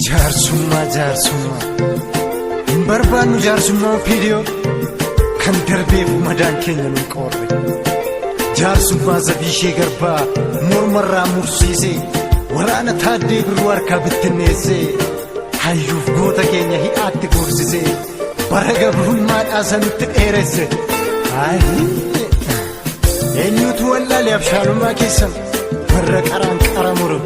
Jaarsummaa hin barbaannu jaarsummaa fiidiyoo kan darbeef madaan keenya nu qoorre. Jaarsummaa Zabiishee Garbaa mormarraa mursiisee waraana Taaddee Birruu harkaa bittinneessee hayyuuf goota keenya hidhaatti guursisee bara gabrummaadhaa sanitti dheeresse. Eenyutu wallaalee abshaalummaa keessan warra qaraan qara muru.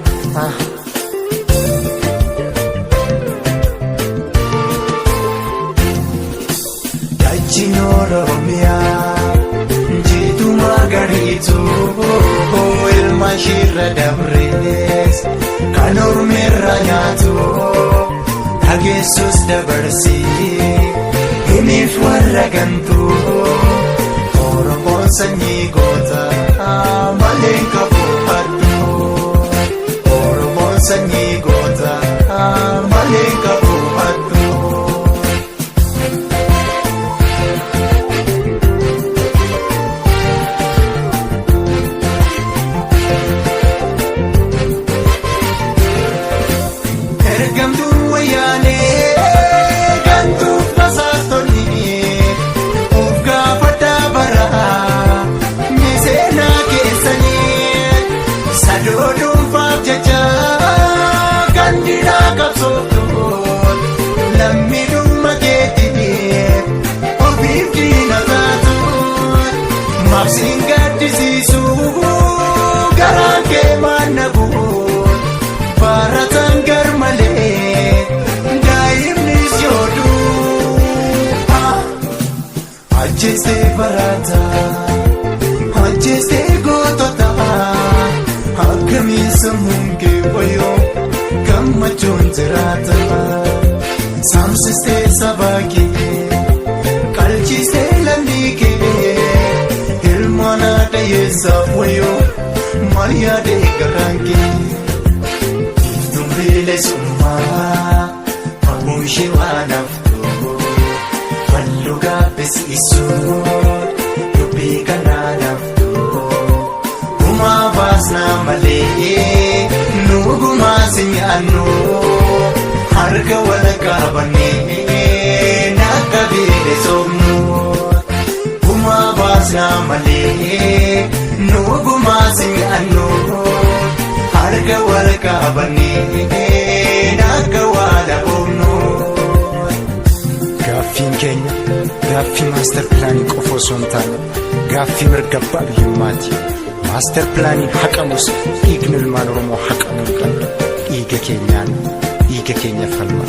Dachiin Oromiyaa jiitu magariitu ilma ishirra dabrees kan ormeerra nyaatu dhageessus dabarsii himiif warra gantuu Oromoon sanyii goota malee qabu aduu Oromoon sanyii goota malee qabu aduu. Singadisiisu garaan kee maanna bu'uun baarataan garmalee daa'imnis yooduu ajjeestee barataa ajjeestee gootota akkamiin sammuun kee wayyoo gammachuun jiraata saamsistee sabaa kee qalchistee lammii kee. Mana dayesa wayo Maria de garangi Tumbile summa Pamushi wanafto Waluga besisu Tupika nanafto Uma basna male Nuguma sinyano Harga walaka bane Nakabile somno Basna malee nuguma si'annu harka wal qabannee naga wala oomnu. Gaaffiin keenya gaaffii maaster pilaanii qofa osoo hin taane gaaffii mirga abbaa biyyummaati. Maaster pilaaniin haqamus dhiigni ilmaan Oromoo haqamuu qaba. Dhiiga keenyaan dhiiga keenya falma.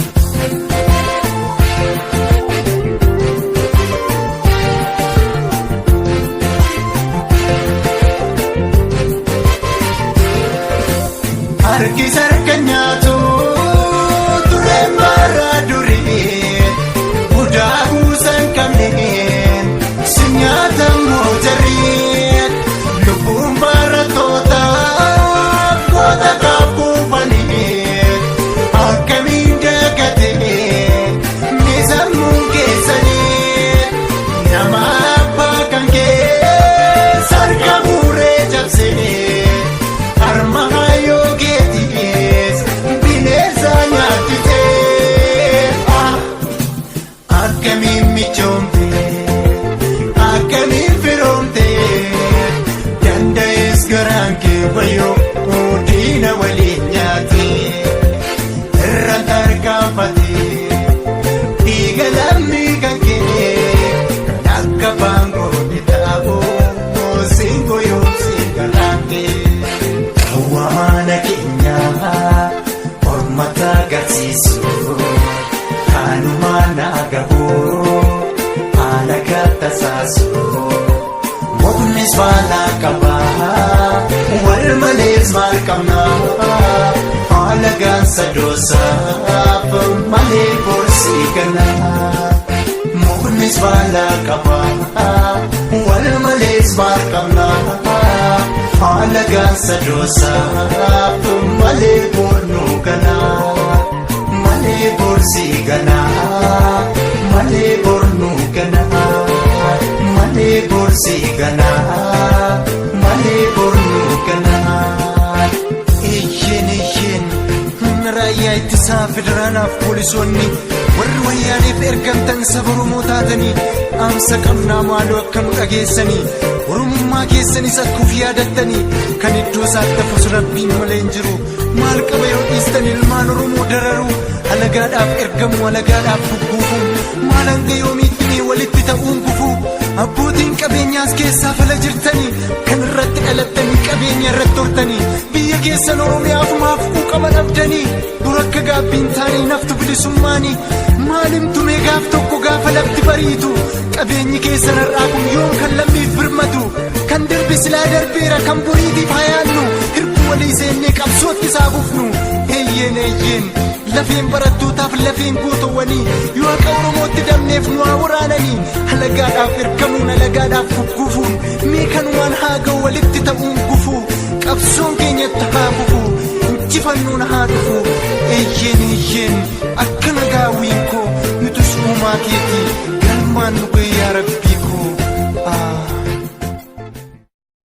Harki sarka nyaatu tureen bara durii guddaa buusan qabneen si nyaata mootarii lubbuun barattoota goota kaafufanii akkamiin dagatee misammuu keessanii nama abbaa kan kee sarka muree cabsee harma. Wayo diina waliin nyaate irra tarkaanfate dhiiga lammii kan kee kan akka baangoo bitaabu siingo yoo siigalaate qawwaana keenyaa ormata agarsiisu kanumaan agahuu haala gatasaasu mootumnis faana qabaa. Wal malees maal qabnaa haala gaansa doosaaf malee borsii ganaa muknis baala qabaa wal malees maal qabnaa haala gaansa doosaaf malee bornuu ganaa malee borsii ganaa malee bornuu ganaa malee borsii ganaa malee bornuu ganaa. Iyyin rayya raayyaa ittisaa federaalaaf poolisoonni warri wayyaaniif ergamtan saba Oromoo taatanii dhaamsa qabnaa maaloo akka nu dhageessanii Oromummaa keessanis akkuuf yaadattanii kan iddoo isaatti hafus rabbiin malee hin jiru maal qaba yoo dhiistan ilmaan Oromoo dararuu alagaadhaaf ergamu alagaadhaaf bubbuufuun maal hanga yoomiitti walitti ta'uun gufuu abbootiin qabeenyaas keessaa fala jirtanii kan irratti dhalattanii qabeenya irratti hortanii biyya keessan Oromiyaaf maaf quuqama dhabdanii dur akka gaabbiin taanii naftu bilisummaanii maalimtume gaaf tokko gaafa lafti bariitu qabeenyi keessan har'aa kun yoom kan lammiif birmatu kan darbe silaa darbeera kan boriitiif hayaannu hirbuu walii seennee qabsootti isaa bufnu eeyyeen lafeen barattootaaf lafeen gootowwanii yoo akka Oromootti dabneef nu haa waraananii alagaadhaaf ergamuun alagaadhaaf gugguufuun mee kanumaan haa ga'u walitti ta'uun gufuu qabsoon keenyatti haa fufuu injifannoon haa dhufu eeyyeen akka nagaa wiinkoo nutus uumaa keetii galmaan nu ga'e yaa Rabbi.